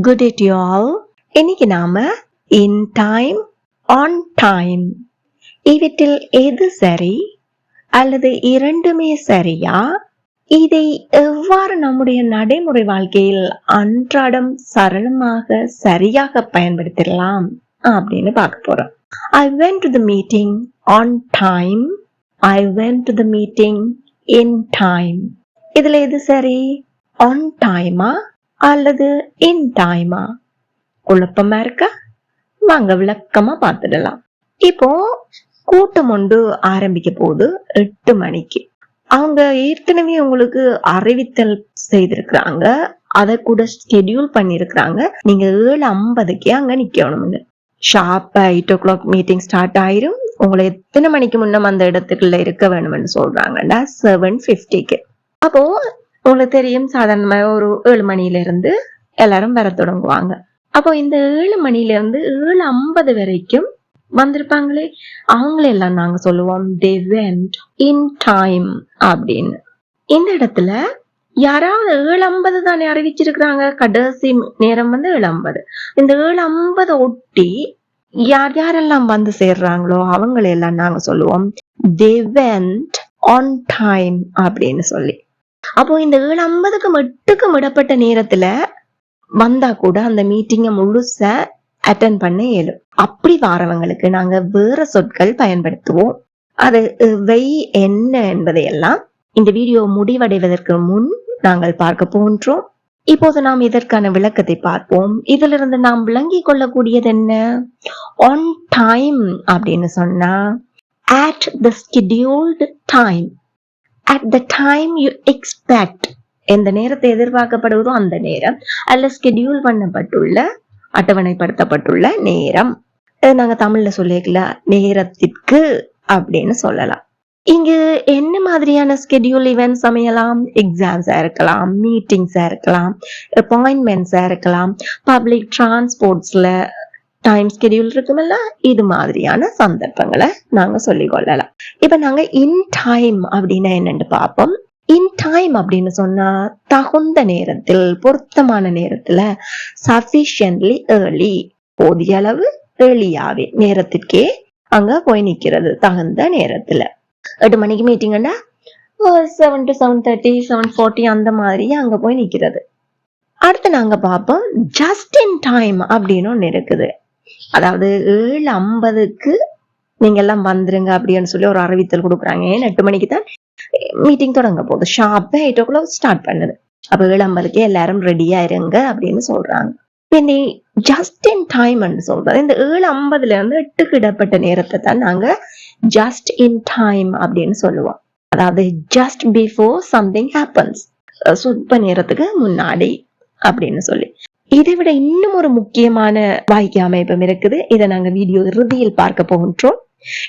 Good day to you all. இன்னைக்கு நாம in time, on time இவற்றில் எது சரி அல்லது இரண்டுமே சரியா, இதை எவ்வாறு நம்முடைய நடைமுறை வாழ்க்கையில் அன்றாடம் சரளமாக சரியாக பயன்படுத்தலாம் அப்படின்னு பார்க்க போறோம். I went to the meeting on time. I went to the meeting in time. இதுல எது சரி? on time-ஆ அல்லது in time-ஆ? குழப்பமா இருக்கா? வாங்க விளக்கமா பார்த்துடலாம். இப்போ கூட்டம் ஒன்று ஆரம்பிக்க போது 8 மணிக்கு. அவங்க ஏற்கனவே உங்களுக்கு அறிவித்தல் செய்திருக்கிறாங்க, அதை கூட ஸ்கெடியூல் பண்ணிருக்கிறாங்க. நீங்க 7:50 அங்க நிக்கணும்னு. ஷார்ப்பா 8 o'clock மீட்டிங் ஸ்டார்ட் ஆயிரும். உங்களை எத்தனை மணிக்கு முன்னம் அந்த இடத்துக்குள்ள இருக்க வேணும்னு சொல்றாங்கடா 7:50. அப்போ உங்களுக்கு தெரியும், சாதாரணமா ஒரு 7 மணில இருந்து எல்லாரும் வர தொடங்குவாங்க. அப்போ இந்த 7 மணில இருந்து 7:50 வரைக்கும் வந்திருப்பாங்களே, அவங்களெல்லாம் நாங்க சொல்லுவோம் they went in time அப்படின்னு. இந்த இடத்துல யாராவது 7:50 தானே அறிவிச்சிருக்கிறாங்க, கடைசி நேரம் 7:50. இந்த 7:50 ஒட்டி யார் யாரெல்லாம் வந்து சேர்றாங்களோ அவங்களெல்லாம் நாங்க சொல்லுவோம் they went on time அப்படின்னு சொல்லி. அப்போ இந்த 7:50 விடப்பட்ட நேரத்துல வந்தா கூட அந்த மீட்டிங்க முழுசா அட்டென்ட் பண்ண இயலும். அப்படி வாரவங்களுக்கு நாங்க வேற சொற்கள் பயன்படுத்துவோம். அது என்ன என்பதையெல்லாம் இந்த வீடியோ முடிவடைவதற்கு முன் நாங்கள் பார்க்க போன்றோம். இப்போது நாம் இதற்கான விளக்கத்தை பார்ப்போம். இதிலிருந்து நாம் விளங்கிக் கொள்ளக்கூடியது என்ன? ஆன் டைம் அப்படின்னு சொன்னா at the scheduled time, at the time you expect, எந்த நேரத்தை எதிர்பார்க்கப்படுவதோ அந்த நேரம், அல்ல ஸ்கெடியூல் பண்ணப்பட்டுள்ள அட்டவணைப்படுத்தப்பட்டுள்ள நேரம். நாங்க தமிழ்ல சொல்லிக்கலாம் நேரத்திற்கு அப்படின்னு சொல்லலாம். இங்கு என்ன மாதிரியான ஸ்கெடியூல் ஈவென்ட்ஸ் அமையலாம்? எக்ஸாம்ஸா இருக்கலாம், மீட்டிங்ஸா இருக்கலாம், அப்பாயின்மெண்ட்ஸா இருக்கலாம், பப்ளிக் டிரான்ஸ்போர்ட்ஸ்ல டைம் ஸ்கெடியூல் இருக்குமில்ல, இது மாதிரியான சந்தர்ப்பங்களை நாங்க சொல்லிக் கொள்ளலாம். இப்ப நாங்க இன் டைம் அப்படின்னா என்னன்னு பார்ப்போம். இன் டைம் அப்படின்னு சொன்னா தகுந்த நேரத்தில், பொருத்தமான நேரத்துல, சஃபிஷியன்ட்லி ஏர்லி, போதிய அளவு ஏர்லியாவே நேரத்திற்கே அங்க போய் நிக்கிறது. தகுந்த நேரத்துல 8 மணிக்கு மீட்டிங்கன்னா 7 to 7:30, 7:40 அந்த மாதிரி அங்க போய் நிக்கிறது. அடுத்து நாங்க பார்ப்போம் ஜஸ்ட் இன் டைம் அப்படின்னு ஒண்ணு இருக்குது. அதாவது 7:50 நீங்க எல்லாம் வந்துருங்க அப்படின்னு சொல்லி ஒரு அறிவித்தல் கொடுக்குறாங்க. 8 மணிக்கு தான் மீட்டிங் தொடங்க போகுது. ஷார்ப்பா 8 o'clock ஸ்டார்ட் பண்ணுது. அப்ப 7:50 எல்லாரும் ரெடியா இருங்க அப்படின்னு சொல்றாங்க. பின்னி ஜஸ்ட் இன் டைம் சொல்றது இந்த 7:50 இருந்து 8க்கு இடப்பட்ட நேரத்தை தான் நாங்க ஜஸ்ட் இன் டைம் அப்படின்னு சொல்லுவோம். அதாவது ஜஸ்ட் பிஃபோர் சம்திங் ஹேப்பன்ஸ், சொற்ப நேரத்துக்கு முன்னாடி அப்படின்னு சொல்லி. இதை விட இன்னும் ஒரு முக்கியமான வாக்கிய அமைப்பும் இருக்குது. இதை நாங்க வீடியோ இறுதியில் பார்க்க போகின்றோம்.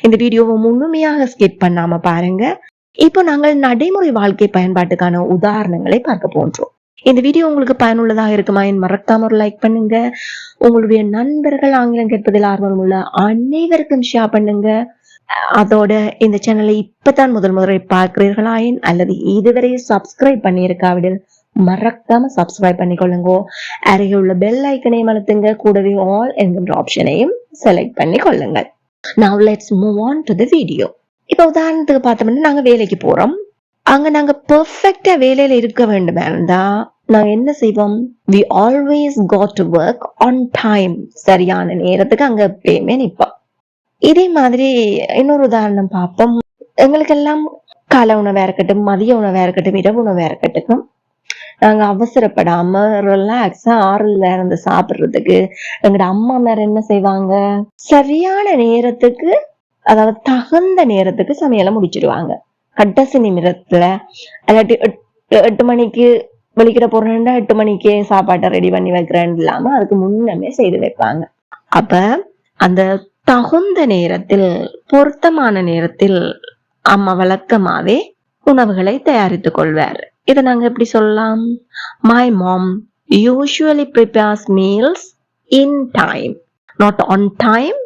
இந்த வீடியோவை முழுமையாக ஸ்கிப் பண்ணாம பாருங்க. இப்போ நாங்கள் நடைமுறை வாழ்க்கை பயன்பாட்டுக்கான உதாரணங்களை பார்க்க போன்றோம். இந்த வீடியோ உங்களுக்கு பயனுள்ளதாக இருக்குமா? மறக்காம ஒரு லைக் பண்ணுங்க. உங்களுடைய நண்பர்கள் ஆங்கிலம் கேட்பதில் ஆர்வம் உள்ள அனைவருக்கும் ஷேர் பண்ணுங்க. அதோட இந்த சேனலை இப்பதான் முதல் முறை பார்க்கிறீர்களாயின் அல்லது இதுவரை சப்ஸ்கிரைப் பண்ணியிருக்காவிடில் மறக்காம சப்ஸ்கிரைப் பண்ணிக்கொள்ளுங்க. அருகே உள்ள பெல் ஐக்கனையும் அழுத்துங்க. கூடவே ஆல் என்கின்ற ஆப்ஷனையும் செலக்ட் பண்ணி கொள்ளுங்கள். Now let's move on to the video. இப்ப உதாரணத்துக்கு பார்த்தோம்னா நாங்க வேலைக்கு போறோம். அங்க நாங்க பெர்ஃபெக்டா வேலையில இருக்க வேண்டும் இருந்தா நாங்க என்ன செய்வோம்? we always go to work on time. சரியான நேரத்துக்கு அங்க எப்பயுமே நிப்போம். இதே மாதிரி இன்னொரு உதாரணம் பார்ப்போம். எங்களுக்கெல்லாம் காலை உணவா இருக்கட்டும், மதிய உணவா இருக்கட்டும், இரவு உணவா இருக்கட்டும், நாங்க அவசரப்படாம ரிலாக்ஸா ஆறுல இருந்து சாப்பிடுறதுக்கு எங்களோட அம்மா மேல என்ன செய்வாங்க? சரியான நேரத்துக்கு, அதாவது தகுந்த நேரத்துக்கு சமையலை முடிச்சிடுவாங்க. கடைசி நிமிடத்துல, அல்லாட்டி 8 மணிக்கு வெளிக்கிட போறேன்னா 8 மணிக்கே சாப்பாட்டை ரெடி பண்ணி வைக்கிறேன்னு இல்லாம அதுக்கு முன்னமே செய்து வைப்பாங்க. அப்ப அந்த தகுந்த நேரத்தில், பொருத்தமான நேரத்தில் அம்மா வழக்கமாவே உணவுகளை தயாரித்துக் கொள்வார். இதை நாங்க எப்படி சொல்லலாம்? My mom usually prepares meals in time, not on time,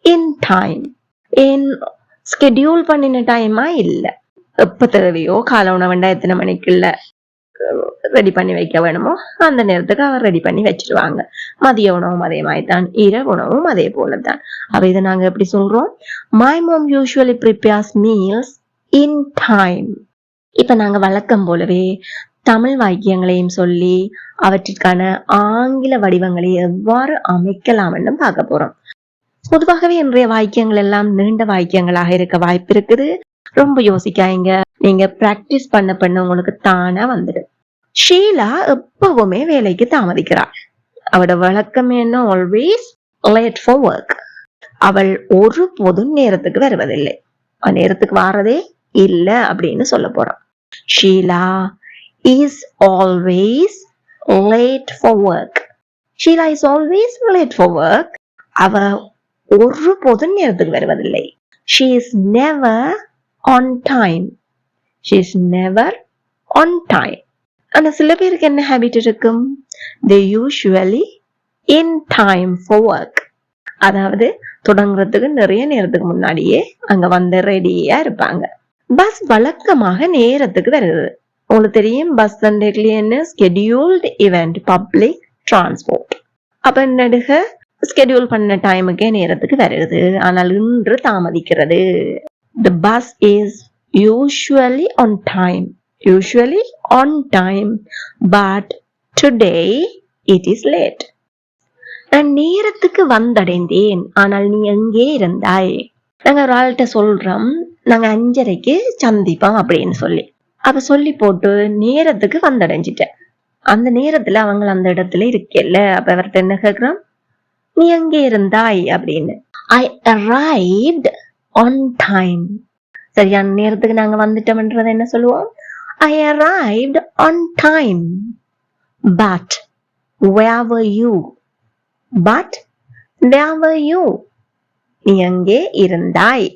in time. in schedule பண்ணின டைமா இல்ல, எப்ப தேவையோ காலை உணவுண்டா எத்தனை மணிக்கு இல்ல, ரெடி பண்ணி வைக்க வேணுமோ அந்த நேரத்துக்கு அவர் ரெடி பண்ணி வச்சிருவாங்க. மதிய உணவும் அதே மாதிரி தான், இரவு உணவும் அதே போலதான். அப்ப இதை நாங்க எப்படி சொல்றோம்? My mom usually prepares meals in time. இப்ப நாங்க வழக்கம் போலவே தமிழ் வாக்கியங்களையும் சொல்லி அவற்றிற்கான ஆங்கில வடிவங்களை எவ்வாறு அமைக்கலாம் என்று பார்க்க போறோம். பொதுவாகவே இன்றைய வாக்கியங்கள் எல்லாம் நீண்ட வாக்கியங்களாக இருக்க வாய்ப்பு இருக்குது. ரொம்ப யோசிக்காதீங்க, நீங்க பிராக்டிஸ் பண்ண உங்களுக்கு தானா வந்துடும். ஷீலா எப்பவுமே வேலைக்கு தாமதிக்கிறாள். அவட வழக்கம் என்ன? Always late for work. அவள் ஒரு பொதும் நேரத்துக்கு வருவதில்லை. நேரத்துக்கு வாரதே இல்ல அப்படின்னு சொல்ல போறோம். Sheila is always late for work. Sheila is always late for work. அவ ஒரு பொது நேரத்துக்கு வருவதில்லை. She is never on time. She is never on time. ஆனா சில பேருக்கு என்ன ஹேபிட் இருக்கும்? They usually in time for work. அதாவது தொடங்குறதுக்கு நிறைய நேரத்துக்கு முன்னாடியே அங்க வந்து ரெடியா இருப்பாங்க. பஸ் வழக்கமாக நேரத்துக்கு வருது. உங்களுக்கு தெரியும், பஸ் என்ன ஸ்கெடியூல்டு இவெண்ட் பப்ளிக் டிரான்ஸ்போர்ட். அப்ப நடுக ஸ்கெடியூல் பண்ண டைமுக்கே நேரத்துக்கு வருது. ஆனால் இன்று தாமதிக்கிறது. The bus is usually on time. Usually on time, but today it is late. நான் நேரத்துக்கு வந்தடைந்தேன், ஆனால் நீ எங்கே இருந்தாய்? நாங்க ஒரு ஆள்கிட்ட சொல்றோம், நாங்க 5:30க்கு சந்திப்போம் அப்படின்னு சொல்லி. அப்ப சொல்லி போட்டு நேரத்துக்கு வந்தடைஞ்சிட்டேன். அந்த நேரத்துல அவங்க அந்த இடத்துல இருக்கல. அப்ப அவர்கிட்ட என்ன கேக்குறோம்? நீ எங்கே இருந்தாய் அப்படின்னு. I arrived on time. சரியான நேரத்துக்கு நாங்க வந்துட்டோம்ன்றத என்ன சொல்லுவோம்? I arrived on time. But where were you? But where were you? நீ எங்கே இருந்தாய்?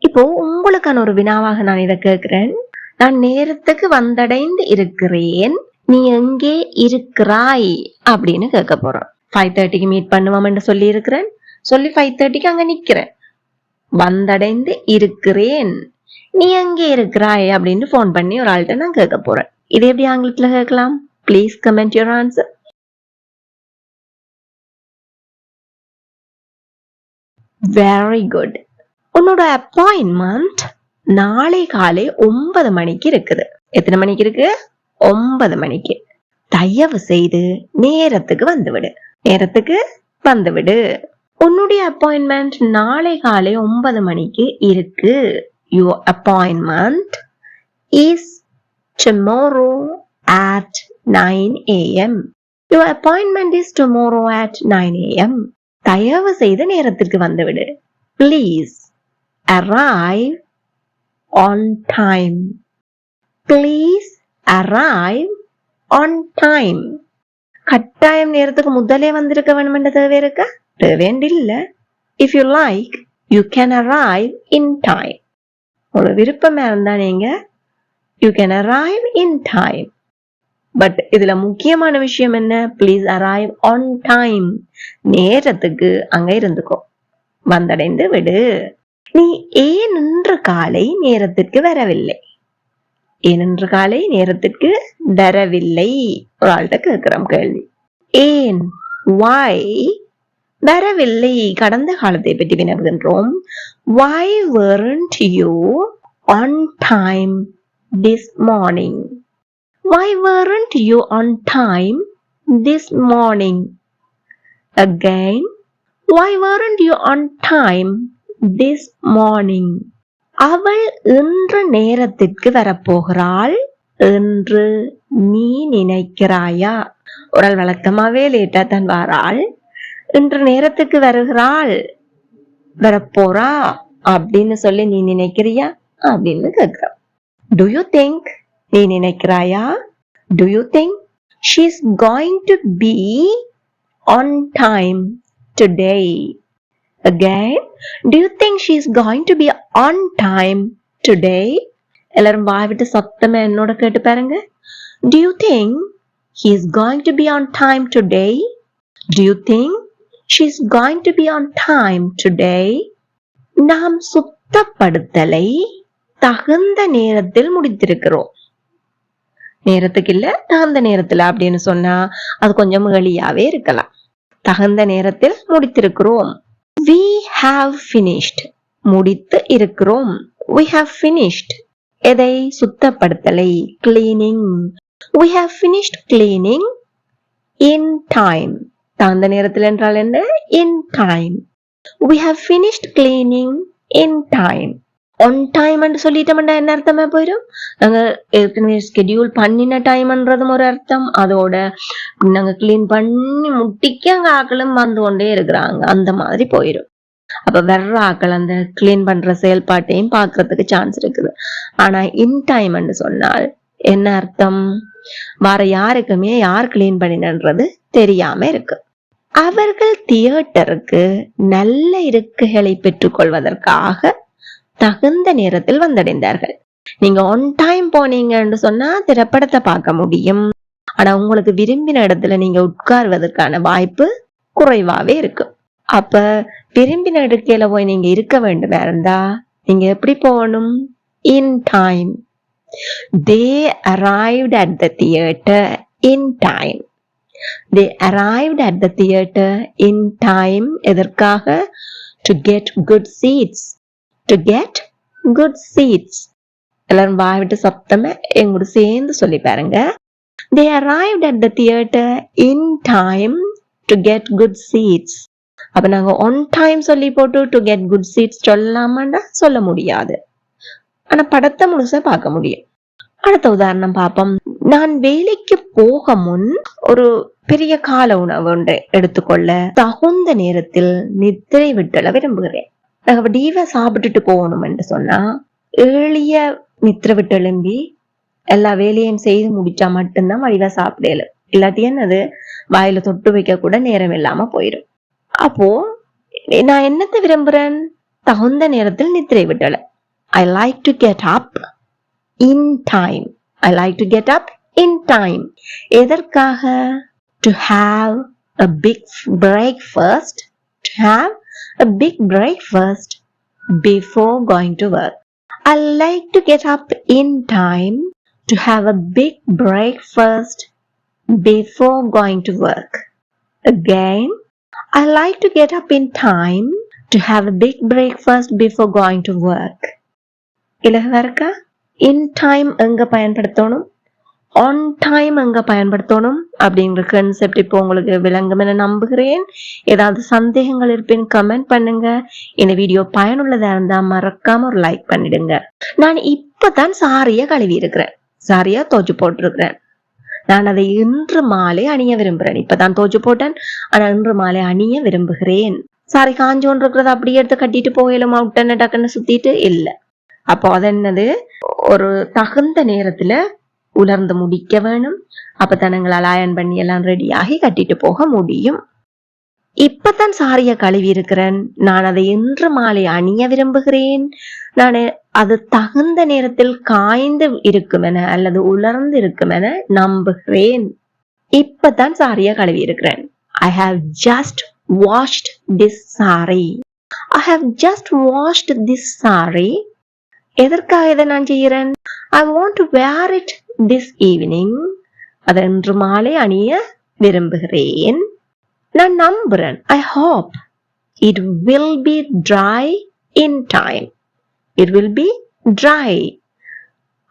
இப்போ உங்களுக்கான ஒரு வினாவாக நான் இதை கேட்கிறேன். நான் நேரத்துக்கு வந்தடைந்து இருக்கிறேன், நீ எங்கே இருக்கிறாய் அப்படின்னு கேட்க போறோம். 5:30க்கு மீட் பண்ணுவோம் என்று சொல்லி இருக்கிறேன். சொல்லி 5:30க்கு அங்க நிக்கிறேன். வந்தடைந்து இருக்கிறேன், நீ எங்கே இருக்கிறாய் அப்படின்னு போன் பண்ணி ஒரு ஆள்கிட்ட நான் கேட்க போறேன். இது எப்படி ஆங்கிலத்துல கேட்கலாம்? Please comment your answer. Very good. உன்னோட அப்பாயின்மெண்ட் நாளை காலை 9 மணிக்கு இருக்குது. எத்தனை மணிக்கு இருக்கு? 9 மணிக்கு. தயவு செய்து நேரத்துக்கு வந்துவிடு. நேரத்துக்கு வந்துவிடு. உன்னுடைய அப்பாயின்மெண்ட் நாளை காலை 9 மணிக்கு இருக்கு. Your appointment is tomorrow at 9 a.m. Your appointment is tomorrow at 9 a.m. தயவு செய்து நேரத்திற்கு வந்துவிடு. Please arrive on time. Please arrive on time. கட்டாயம் நேரத்துக்கு முதலே வந்திருக்க வேண்டும் என்ற தேவை இருக்கா? தேவையில்ல. If you like, you can arrive in time. ஒரு விருப்பமா இருந்தா நீங்க you can arrive in time. But இதுல முக்கியமான விஷயம் என்ன? Please arrive on time. நேரத்துக்கு அங்க இருந்துக்கோ, வந்தடைந்து விடு. நீ ஏன் இன்று காலை நேரத்திற்கு வரவில்லை? ஏன் இன்று காலை நேரத்திற்கு வரவில்லை? ஒரு ஆள்கிட்ட கேட்கிறோம் கேள்வி. ஏன்? why? வரவில்லை கடந்த காலத்தை பற்றி வினவுகின்றோம். Why weren't you on time this morning? Why weren't you on time this morning? Again, why weren't you on time this morning? அவள் இன்று நேரத்திற்கு வரப்போகிறாள் என்று நீ நினைக்கிறாயா? ஒரு வழக்கமாவே லேட்டா தான் வாராள், இன்று நேரத்துக்கு வருகிறாள், வரப்போறா அப்படின்னு சொல்லி நீ நினைக்கிறியா அப்படின்னு கேட்கிறோம். Do you think? நீ நினைக்கிறாயா? Do you think she's going to be on time today? Again, do you think she's going to be on time today? எல்லாரும் வாய் விட்டு சத்தமா என்னோட கேட்டு பாருங்க. Do you think he's going to be on time today? Do you think she's going to be on time today? நாம் சுத்தப்படுத்தலை தகுந்த நேரத்தில் முடித்திருக்கிறோம். நேரத்துக்கு இல்ல தகுந்த நேரத்துல அப்படின்னு சொன்னா அது கொஞ்சம் எளியாவே இருக்கலாம். தகுந்த நேரத்தில் முடித்திருக்கிறோம். We have finished. முடித்து இருக்கிறோம். We have finished. எதை? சுத்தப்படுத்தலை, cleaning. We have finished cleaning in time. தகுந்த நேரத்தில் என்றால் என்ன? In time. We have finished cleaning in time. On time என்று சொல்லிட்டோம்னா என்ன அர்த்தமா போயிடும்? நாங்க ஏற்கனவே ஸ்கெடியூல் பண்ணின டைம்ன்றதும் ஒரு அர்த்தம், அதோட நாங்க கிளீன் பண்ணி முட்டிக்க அங்க ஆக்களும் வந்து கொண்டே இருக்கிறாங்க, அந்த மாதிரி போயிடும். அப்ப வர்ற ஆக்கள் அந்த கிளீன் பண்ற செயல்பாட்டையும் பாக்குறதுக்கு சான்ஸ் இருக்குது. ஆனா இன் டைம் என்று சொன்னால் என்ன அர்த்தம்? வேற யாருக்குமே யார் கிளீன் பண்ணினன்றது தெரியாம இருக்கு. அவர்கள் தியேட்டருக்கு நல்ல இருக்கைகளை பெற்றுக் கொள்வதற்காக தகுந்த நேரத்தில் வந்தடைந்தார்கள். நீங்க ஆன் டைம் போனீங்கன்னு சொன்னா திரைப்படத்தை பார்க்க முடியும். ஆனா உங்களுக்கு விரும்பின இடத்துல நீங்க உட்கார்வதற்கான வாய்ப்பு குறைவாவே இருக்கு. அப்ப விரும்பின இருக்கையில போய் நீங்க இருக்க வேண்டுமா இருந்தா நீங்க எப்படி போகணும்? In time. They arrived at the theater in time. They arrived at the theater in time. எதற்காக? To get good seats. To get good seats. எல்லாரும் வாய் விட்டு சத்தமா எங்கூட சேர்ந்து சொல்லி பாருங்க. They arrived at the theater in time to get good seats. அப்ப நாங்க on time சொல்லி போட்டு to get good seats சொல்லலாமாண்டா சொல்ல முடியாது. ஆனா படத்தை முழுசா பார்க்க முடியும். அடுத்த உதாரணம் பார்ப்போம். நான் வேலைக்கு போக முன் ஒரு பெரிய கால உணவு ஒன்றை எடுத்துக்கொள்ள தகுந்த நேரத்தில் நித்திரை விட்டல விரும்புகிறேன். நாங்க வடிவா சாப்பிட்டுட்டு போகணும் என்று சொன்னா ஏழிய நித்திரை விட்டு எழும்பி எல்லா வேலையும் செய்து முடிச்சா மட்டும்தான் வடிவா சாப்பிடல. இல்லாட்டி என்னது வாயில தொட்டு வைக்க கூட நேரம் இல்லாம போயிடும். அப்போ நான் என்னத்தை விரும்புறேன்? தகுந்த நேரத்தில் நித்திரை விட்டல. I like to get up in time. I like to get up in time. எதற்காக? To have a big breakfast. To have a big breakfast before going to work. I like to get up in time to have a big breakfast before going to work. Again, I like to get up in time to have a big breakfast before going to work. இலகுவா இருக்கா? In time எங்க பயன்படுத்தணும், on time எங்க பயன்படுத்தணும் அப்படிங்கிற concept இப்போ உங்களுக்கு விளங்கும் என நம்புகிறேன். ஏதாவது சந்தேகங்கள் இருப்பேன் கமெண்ட் பண்ணுங்க. இந்த வீடியோ பயனுள்ளதா இருந்தா மறக்காம ஒரு லைக் பண்ணிடுங்க. நான் இப்பதான் சாரியா கழுவி இருக்கிறேன், சாரியா தோச்சு போட்டிருக்கிறேன். நான் அதை இன்று மாலை அணிய விரும்புறேன். இப்பதான் தோச்சு போட்டேன், ஆனா இன்று மாலை அணிய விரும்புகிறேன். சாரி காஞ்சோன்னு இருக்கிறத அப்படியே எடுத்து கட்டிட்டு போயிலுமா விட்டன டக்குன்னு சுத்திட்டு இல்ல. அப்போ அது என்னது? ஒரு தகுந்த நேரத்துல உலர்ந்து முடிக்க வேணும். அப்பதான் எங்களால் அயன் பண்ணி எல்லாம் ரெடியாகி கட்டிட்டு போக முடியும். இப்பதான் சாரிய கழுவி இருக்கிறேன், நான் அதை இன்று மாலை அணிய விரும்புகிறேன். நான் அது தகுந்த நேரத்தில் காய்ந்து இருக்குமென அல்லது உலர்ந்து இருக்குமென நம்புகிறேன். இப்பதான் சாரிய கழுவி இருக்கிறேன். I have just washed this saree. I have just washed this saree. எதற்காக இதை நான் செய்கிறேன்? I want to wear it this evening. அதை இன்று மாலை அணிய விரும்புகிறேன். நான் நம்புறேன். I hope it will be dry in time. It will be dry.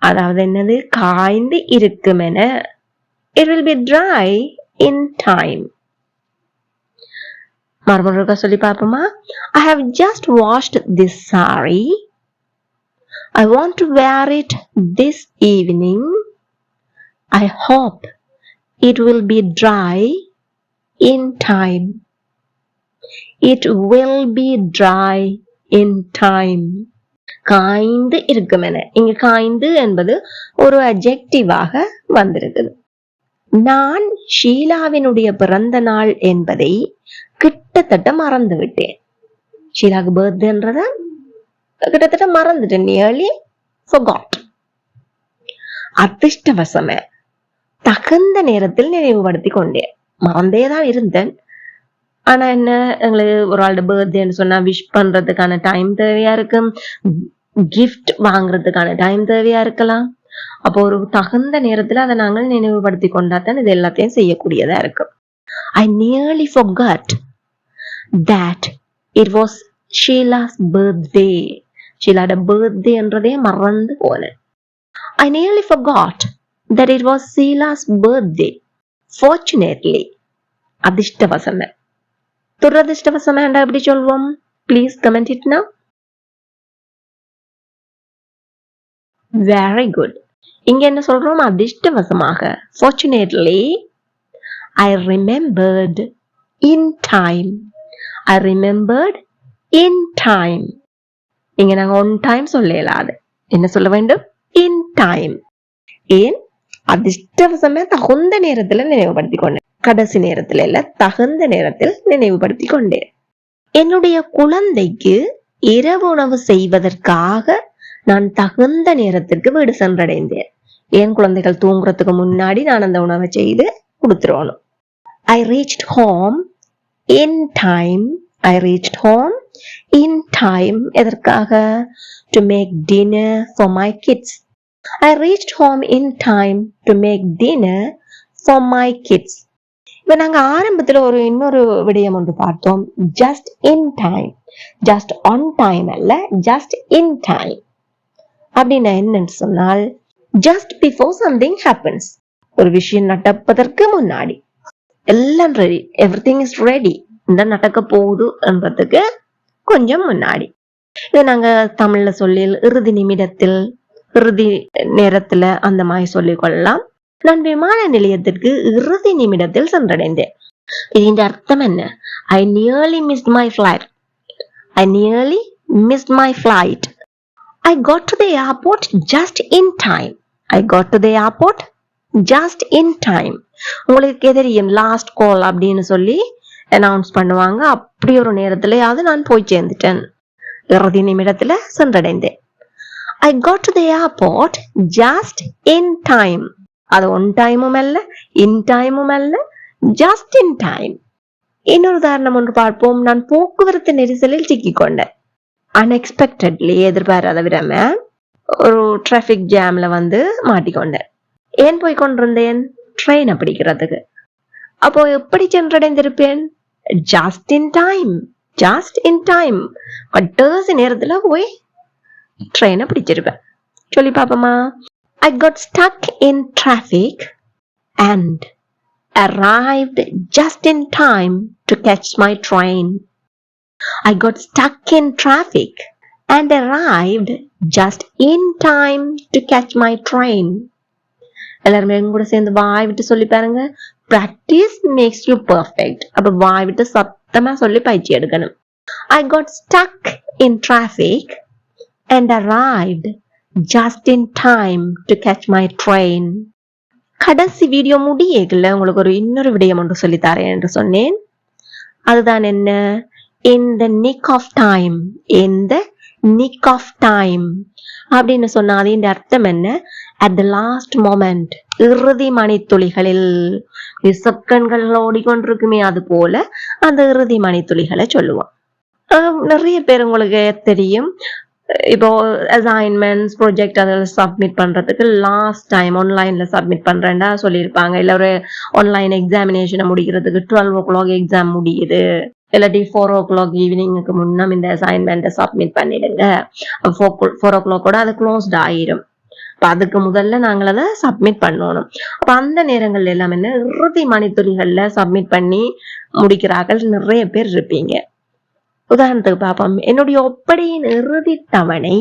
அதாவது என்னது? காய்ந்து இருக்குமென. It will be dry in time. மறுமுறை சொல்லி பார்ப்போமா? I have just washed this saree. I want to wear it this evening. I hope it will be dry in time. It will be dry in time. காய்ந்து இருக்குமென. இங்க காய்ந்து என்பது ஒரு அட்ஜெக்டிவாக வந்திருக்குது. நான் ஷீலாவினுடைய பிறந்த நாள் என்பதை கிட்டத்தட்ட மறந்து விட்டேன். ஷீலாவுக்கு பர்த்டேன்றத கிட்டத்தட்ட மறந்துட்டேன். nearly forgot. அதிர்ஷ்டவசமே தகுந்த நேரத்தில் நினைவுபடுத்தி கொண்டேன். மறந்தேதான் இருந்தேன். ஆனா என்ன, எங்களுக்கு ஒரு ஆளோட பர்த்டேன்னு சொன்னா விஷ் பண்றதுக்கான டைம் தேவையா இருக்கும், கிஃப்ட் வாங்குறதுக்கான டைம் தேவையா இருக்கலாம். அப்போ ஒரு தகுந்த நேரத்துல அதை நாங்கள் நினைவுபடுத்தி கொண்டாதான் இது எல்லாத்தையும் செய்யக்கூடியதா இருக்கு. I nearly forgot that it was Sheila's birthday. ஷீலாட பர்த்டே என்றதே மறந்து போனேன். I nearly forgot that it was Sheila's birthday. Fortunately. அதிர்ஷ்டவசம. துரதிர்ஷ்டவசம என்றா எப்படி சொல்வோம்? Please comment it now. Very good. இங்க என்ன சொல்றோம்? அதிர்ஷ்டவசமாக. Fortunately, I remembered in time. I remembered in time. இங்க நாங்க on time சொல்லலாது. என்ன சொல்ல வேண்டும்? In time. ஏன்? அதிர்ஷ்டவசமே தகுந்த நேரத்துல நினைவுபடுத்தி கொண்டேன். கடைசி நேரத்துல இல்ல, தகுந்த நேரத்தில் நினைவுபடுத்தி கொண்டேன். என்னுடைய குழந்தைக்கு இரவு உணவு செய்வதற்காக நான் தகுந்த நேரத்திற்கு வீடு சென்றடைந்தேன். என் குழந்தைகள் தூங்குறதுக்கு முன்னாடி நான் அந்த உணவை செய்து கொடுத்துருவணும். I reached home in time. I reached home in time. எதற்காக? To make dinner for my kids. I reached home in time to make dinner for my kids. இப்ப நாங்க ஆரம்பத்துல இன்னொரு விடயம் ஒன்று பார்த்தோம். Just in time. Just on time அல்ல, just in time. அப்படின்னா என்னன்னு சொன்னால், just before something happens. ஒரு விஷயம் நடப்பதற்கு முன்னாடி. எல்லாம் ரெடி, எவ்ரிதிங் இஸ் ரெடி. இந்த நடக்க போகுது என்பதுக்கு கொஞ்சம் முன்னாடி. இதை நாங்க தமிழ்ல சொல்லி இறுதி நிமிடத்தில், இறுதி நேரத்துல அந்த மாதிரி சொல்லிக் கொள்ளலாம். நான் விமான நிலையத்திற்கு இறுதி நிமிடத்தில் சென்றடைந்தேன். இதன் அர்த்தம் என்ன? I nearly missed my flight. I nearly missed my flight. I got to the airport just in time. I got to the airport just in time. உங்களுக்கு தெரியும், லாஸ்ட் கால் அப்படின்னு சொல்லி அனௌன்ஸ் பண்ணுவாங்க. அப்படி ஒரு நேரத்திலேயாவது நான் போய் சேர்ந்துட்டேன். இறுதி நிமிடத்துல சென்றடைந்தேன். I got to the airport just in time. அது ஒன் டைமும் அல்ல, இன் டைமும் அல்ல, ஜஸ்ட் இன் டைம். இன்னொரு உதாரணம் ஒன்று பார்ப்போம். நான் போக்குவரத்து நெரிசலில் சிக்கிக்கொண்டேன். அன்எக்ஸ்பெக்டட்லி, எதிர்பாராத விடாம ஒரு டிராபிக் ஜாம்ல மாட்டிக்கொண்டேன். ஏன் போய் கொண்டிருந்தேன்? ட்ரெயினை பிடிக்கிறதுக்கு. அப்போ எப்படி சென்றடைந்திருப்பேன்? Just in time. Just in time. கடைசி நேரத்துல போய் ட்ரெயினை பிடிச்சிருப்பேன். சொல்லி பாப்போமா? I got stuck in traffic and arrived just in time to catch my train. I got stuck in traffic and arrived just in time to catch my train. எல்லாரும் எங்க கூட சேர்ந்து வாய் விட்டு சொல்லி பாருங்க. Practice makes you perfect. அப்ப வாய் விட்டு சத்தமா சொல்லி பயிற்சி எடுக்கணும். I got stuck in traffic and arrived just in time to catch my train. கடைசி வீடியோ முடியல உங்களுக்கு இன்னொரு விடயம் ஒன்று சொல்லித்தாரேன் என்று சொன்னேன். அதுதான் என்ன? In the nick of time. In the nick of time அப்படின்னு சொன்னா அதன் அர்த்தம் என்ன? At the last moment. இறுதி மணித்துளிகளில். செகண்ட்கள் ஓடிக்கொண்டிருக்குமே, அது போல அந்த இறுதி மணித்துளிகளை சொல்லுவோம். நிறைய பேர் உங்களுக்கு தெரியும், இப்போ அசைன்மெண்ட்ஸ், ப்ராஜெக்ட் அதில் சப்மிட் பண்றதுக்கு லாஸ்ட் டைம் ஆன்லைன்ல சப்மிட் பண்றேன்டா சொல்லியிருப்பாங்க. இல்லை ஒரு ஆன்லைன் எக்ஸாமினேஷனை முடிக்கிறதுக்கு 12 o'clock எக்ஸாம் முடியுது, இல்லாட்டி 4 o'clock ஈவினிங்க்கு முன்னம் இந்த அசைன்மெண்ட்டை சப்மிட் பண்ணிடுங்க. 4 o'clock அது க்ளோஸ்ட் ஆயிரும். அதுக்கு முதல்ல நாங்கள் அதை சப்மிட் பண்ணணும். அப்ப அந்த நேரங்கள்ல எல்லாம் என்ன, இறுதி மணித்துளிகள்ல சப்மிட் பண்ணி முடிக்கிறார்கள் நிறைய பேர் இருப்பீங்க. உதாரணத்துக்கு பார்ப்போம். என்னுடைய ஒப்படையின் இறுதி தவணை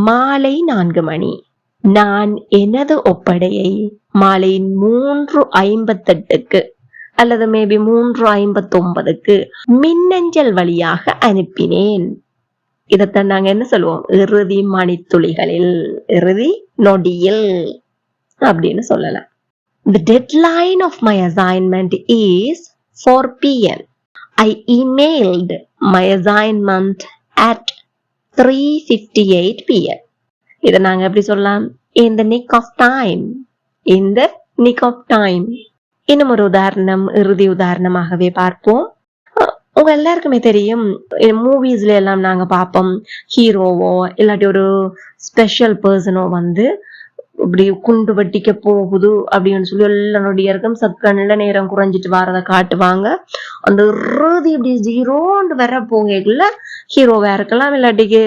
மாலை 4 மணி. நான் எனது ஒப்படையை மாலை 3:58 அல்லது மேபி 3:59 மின்னஞ்சல் வழியாக அனுப்பினேன். இதத்தான் நாங்க என்ன சொல்லுவோம்? இறுதி மணித்துளிகளில், இறுதி நொடியில் அப்படின்னு சொல்லலாம். The deadline of my assignment is 4 p.m. I emailed my assignment at 3:58 p.m. இதை நாங்க எப்படி சொல்லலாம்? In the nick of time. In the nick of time. இன்னும் ஒரு உதாரணம், இறுதி உதாரணமாகவே பார்ப்போம். உங்க எல்லாருக்குமே தெரியும், மூவிஸ்ல எல்லாம் நாங்க பார்ப்போம், ஹீரோவோ இல்லாட்டி ஒரு ஸ்பெஷல் பர்சனோ இப்படி குண்டு வெட்டிக்க போகுது அப்படின்னு சொல்லி எல்லாருடைய இருக்கும் சக்கன்ல நேரம் குறைஞ்சிட்டு வரத காட்டுவாங்க. அந்த இறுதி இப்படி ஜீரோன்னு வர போகல ஹீரோவா இருக்கலாம், இல்லாட்டிக்கு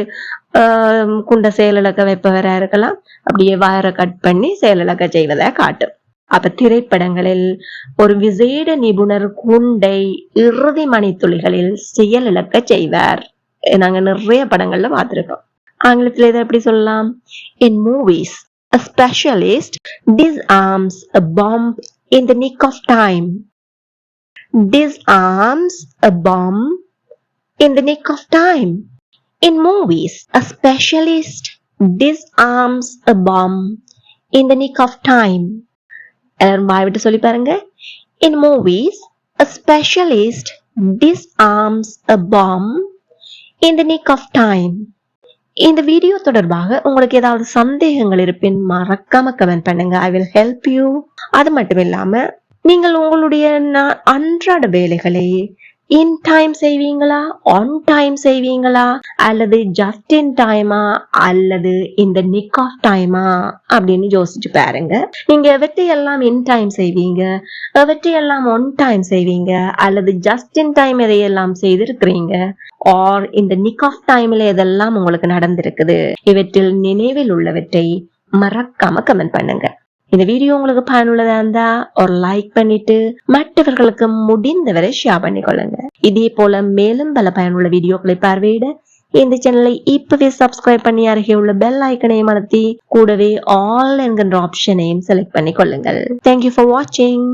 குண்ட செயலிழக்க வைப்பவரா இருக்கலாம். அப்படியே வயரை கட் பண்ணி செயலிழக்க செய்வதை காட்டும். அப்ப திரைப்படங்களில் ஒரு விசேட நிபுணர் குண்டை இறுதி மணித்துளிகளில் செயலிழக்க செய்வார். நாங்க நிறைய படங்கள்ல பார்த்திருக்கோம். ஆங்கிலத்துல இதை எப்படி சொல்லலாம்? In movies, a specialist disarms a bomb in the nick of time. Disarms a bomb in the nick of time. In movies, a specialist disarms a bomb in the nick of time. எல்லாரும் வாய் விட்டு சொல்லி பாருங்க. In movies, a specialist disarms a bomb in the nick of time. இந்த video தொடர்பாக உங்களுக்கு ஏதாவது சந்தேகங்கள் இருப்பின் மறக்காம கமெண்ட் பண்ணுங்க. I will help you. அது மட்டும் இல்லாம நீங்கள் உங்களுடைய அன்றாட வேலைகளை இன் டைம் செய்வீங்களா, ஆன் டைம் செய்வீங்களா, அல்லது ஜஸ்ட் இன் டைமா, அல்லது இந்த நிக் ஆஃப் டைமா அப்படின்னு யோசிச்சு பாருங்க. நீங்க எவற்றையெல்லாம் இன் டைம் செய்வீங்க, எவற்றையெல்லாம் ஆன் டைம் செய்வீங்க, அல்லது ஜஸ்ட் இன் டைம் எதையெல்லாம் செய்திருக்கிறீங்க, ஆர் இந்த நிக் ஆஃப் டைம்ல எதெல்லாம் உங்களுக்கு நடந்திருக்குது, இவற்றில் நினைவில் உள்ளவற்றை மறக்காம கமெண்ட் பண்ணுங்க. இந்த வீடியோ உங்களுக்கு பயனுள்ளதா இருந்தா ஒரு லைக் பண்ணிட்டு மற்றவர்களுக்கு முடிந்தவரை ஷேர் பண்ணிக்கொள்ளுங்க. இதே போல மேலும் பல பயனுள்ள வீடியோக்களை பார்வையிட இந்த சேனலை இப்பவே சப்ஸ்கிரைப் பண்ணி அருகே உள்ள பெல் ஐக்கனையும் அழுத்தி கூடவே ஆல் என்கின்ற ஆப்ஷனையும் செலக்ட் பண்ணி கொள்ளுங்கள். தேங்க்யூ ஃபார் வாட்சிங்.